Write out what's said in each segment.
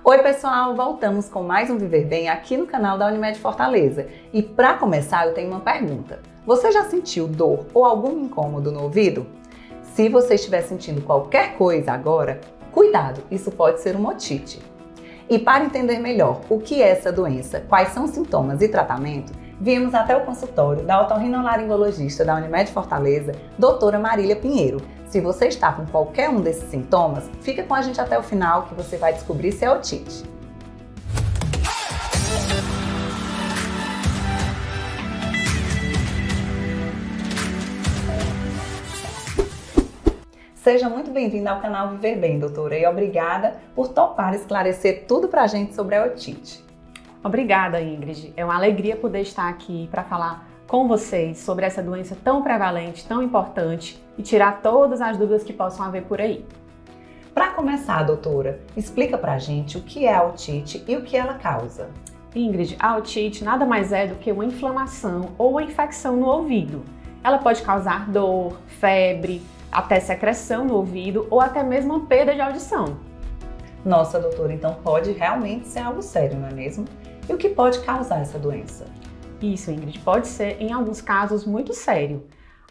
Oi pessoal, voltamos com mais um Viver Bem aqui no canal da Unimed Fortaleza. E para começar eu tenho uma pergunta. Você já sentiu dor ou algum incômodo no ouvido? Se você estiver sentindo qualquer coisa agora, cuidado, isso pode ser uma otite. E para entender melhor o que é essa doença, quais são os sintomas e tratamento, viemos até o consultório da otorrinolaringologista da Unimed Fortaleza, doutora Marília Pinheiro. Se você está com qualquer um desses sintomas, fica com a gente até o final que você vai descobrir se é otite. Seja muito bem-vinda ao canal Viver Bem, doutora, e obrigada por topar esclarecer tudo pra gente sobre a otite. Obrigada, Ingrid. É uma alegria poder estar aqui para falar com vocês sobre essa doença tão prevalente, tão importante e tirar todas as dúvidas que possam haver por aí. Para começar, doutora, explica pra gente o que é a otite e o que ela causa. Ingrid, a otite nada mais é do que uma inflamação ou uma infecção no ouvido. Ela pode causar dor, febre, até secreção no ouvido ou até mesmo uma perda de audição. Nossa, doutora, então pode realmente ser algo sério, não é mesmo? E o que pode causar essa doença? Isso, Ingrid, pode ser em alguns casos muito sério.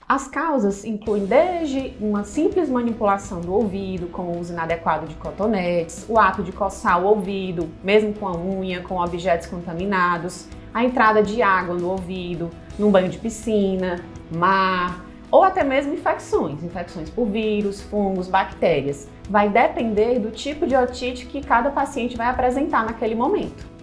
As causas incluem desde uma simples manipulação do ouvido, com o uso inadequado de cotonetes, o ato de coçar o ouvido, mesmo com a unha, com objetos contaminados, a entrada de água no ouvido, num banho de piscina, mar, ou até mesmo infecções por vírus, fungos, bactérias. Vai depender do tipo de otite que cada paciente vai apresentar naquele momento.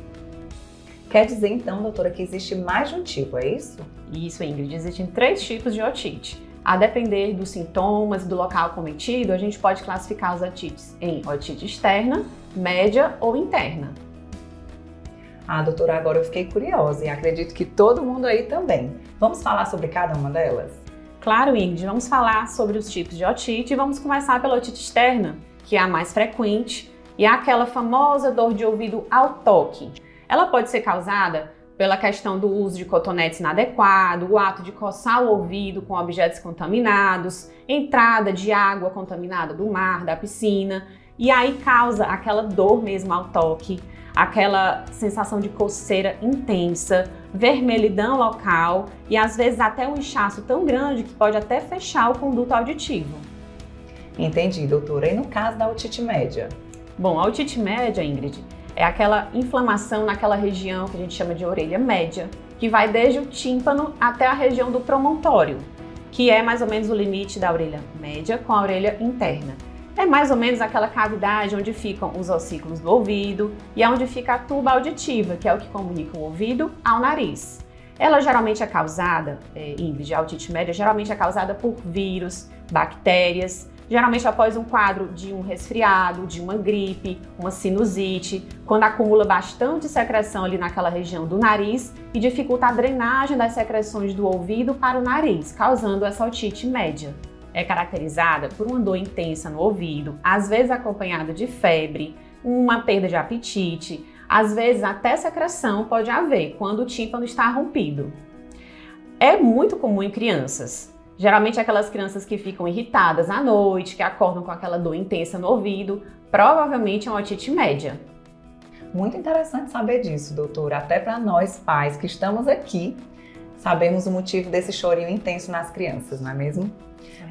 Quer dizer então, doutora, que existe mais de um tipo, é isso? Isso, Ingrid. Existem 3 tipos de otite. A depender dos sintomas e do local cometido, a gente pode classificar os otites em otite externa, média ou interna. Ah, doutora, agora eu fiquei curiosa e acredito que todo mundo aí também. Vamos falar sobre cada uma delas? Claro, Ingrid. Vamos falar sobre os tipos de otite e vamos começar pela otite externa, que é a mais frequente e é aquela famosa dor de ouvido ao toque. Ela pode ser causada pela questão do uso de cotonetes inadequado, o ato de coçar o ouvido com objetos contaminados, entrada de água contaminada do mar, da piscina, e aí causa aquela dor mesmo ao toque, aquela sensação de coceira intensa, vermelhidão local e às vezes até um inchaço tão grande que pode até fechar o conduto auditivo. Entendi, doutora. E no caso da otite média? Bom, a otite média, Ingrid, é aquela inflamação naquela região que a gente chama de orelha média, que vai desde o tímpano até a região do promontório, que é mais ou menos o limite da orelha média com a orelha interna. É mais ou menos aquela cavidade onde ficam os ossículos do ouvido e é onde fica a tuba auditiva, que é o que comunica o ouvido ao nariz. Ela geralmente é causada, Ingrid, a otite média geralmente é causada por vírus, bactérias, geralmente após um quadro de um resfriado, de uma gripe, uma sinusite, quando acumula bastante secreção ali naquela região do nariz e dificulta a drenagem das secreções do ouvido para o nariz, causando essa otite média. É caracterizada por uma dor intensa no ouvido, às vezes acompanhada de febre, uma perda de apetite, às vezes até secreção pode haver quando o tímpano está rompido. É muito comum em crianças. Geralmente aquelas crianças que ficam irritadas à noite, que acordam com aquela dor intensa no ouvido, provavelmente é uma otite média. Muito interessante saber disso, doutora. Até para nós pais que estamos aqui, sabemos o motivo desse chorinho intenso nas crianças, não é mesmo?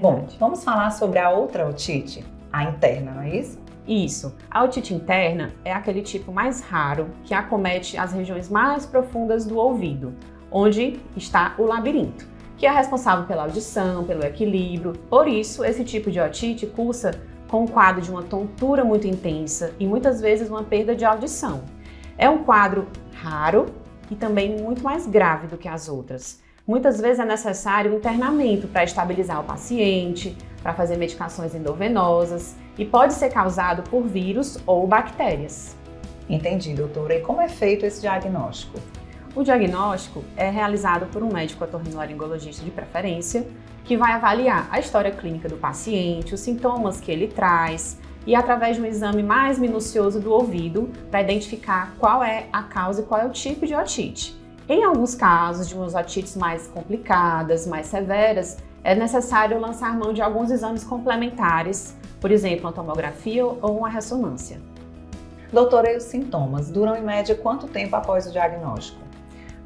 Bom, vamos falar sobre a outra otite, a interna, não é isso? Isso. A otite interna é aquele tipo mais raro que acomete as regiões mais profundas do ouvido, onde está o labirinto, que é responsável pela audição, pelo equilíbrio. Por isso, esse tipo de otite cursa com um quadro de uma tontura muito intensa e muitas vezes uma perda de audição. É um quadro raro e também muito mais grave do que as outras. Muitas vezes é necessário internamento para estabilizar o paciente, para fazer medicações endovenosas e pode ser causado por vírus ou bactérias. Entendi, doutora. E como é feito esse diagnóstico? O diagnóstico é realizado por um médico otorrinolaringologista de preferência, que vai avaliar a história clínica do paciente, os sintomas que ele traz e através de um exame mais minucioso do ouvido para identificar qual é a causa e qual é o tipo de otite. Em alguns casos de umas otites mais complicadas, mais severas, é necessário lançar mão de alguns exames complementares, por exemplo, uma tomografia ou uma ressonância. Doutora, e os sintomas duram em média quanto tempo após o diagnóstico?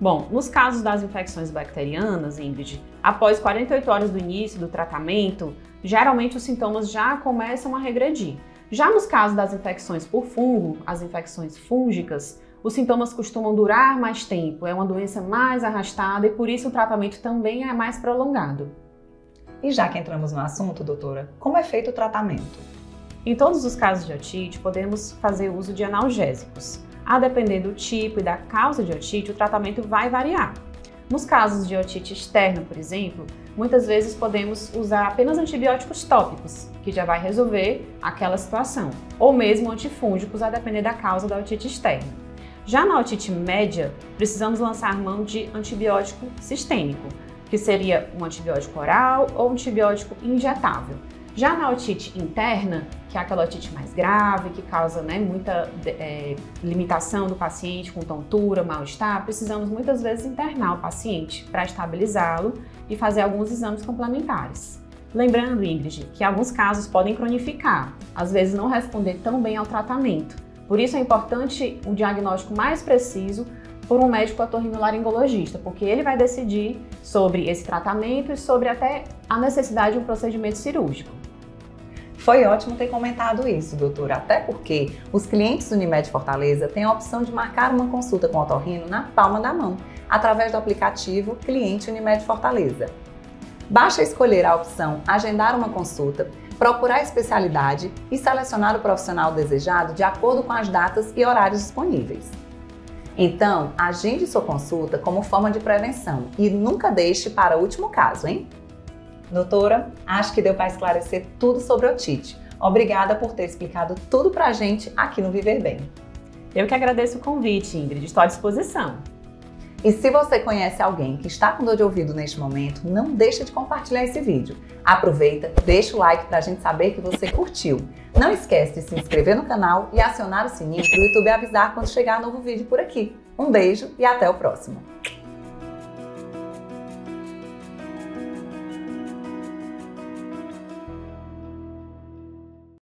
Bom, nos casos das infecções bacterianas, Ingrid, após 48 horas do início do tratamento, geralmente os sintomas já começam a regredir. Já nos casos das infecções por fungo, as infecções fúngicas, os sintomas costumam durar mais tempo, é uma doença mais arrastada e por isso o tratamento também é mais prolongado. E já que entramos no assunto, doutora, como é feito o tratamento? Em todos os casos de otite, podemos fazer uso de analgésicos. A depender do tipo e da causa de otite, o tratamento vai variar. Nos casos de otite externa, por exemplo, muitas vezes podemos usar apenas antibióticos tópicos, que já vai resolver aquela situação, ou mesmo antifúngicos, a depender da causa da otite externa. Já na otite média, precisamos lançar mão de antibiótico sistêmico, que seria um antibiótico oral ou antibiótico injetável. Já na otite interna, que é aquela otite mais grave, que causa muita limitação do paciente, com tontura, mal-estar, precisamos muitas vezes internar o paciente para estabilizá-lo e fazer alguns exames complementares. Lembrando, Ingrid, que alguns casos podem cronificar, às vezes não responder tão bem ao tratamento. Por isso é importante um diagnóstico mais preciso por um médico otorrinolaringologista, porque ele vai decidir sobre esse tratamento e sobre até a necessidade de um procedimento cirúrgico. Foi ótimo ter comentado isso, doutora, até porque os clientes do Unimed Fortaleza têm a opção de marcar uma consulta com o otorrino na palma da mão, através do aplicativo Cliente Unimed Fortaleza. Basta escolher a opção Agendar uma consulta, procurar a especialidade e selecionar o profissional desejado de acordo com as datas e horários disponíveis. Então, agende sua consulta como forma de prevenção e nunca deixe para o último caso, hein? Doutora, acho que deu para esclarecer tudo sobre otite. Obrigada por ter explicado tudo pra gente aqui no Viver Bem. Eu que agradeço o convite, Ingrid, estou à disposição. E se você conhece alguém que está com dor de ouvido neste momento, não deixe de compartilhar esse vídeo. Aproveita, deixa o like pra gente saber que você curtiu. Não esquece de se inscrever no canal e acionar o sininho para o YouTube avisar quando chegar novo vídeo por aqui. Um beijo e até o próximo!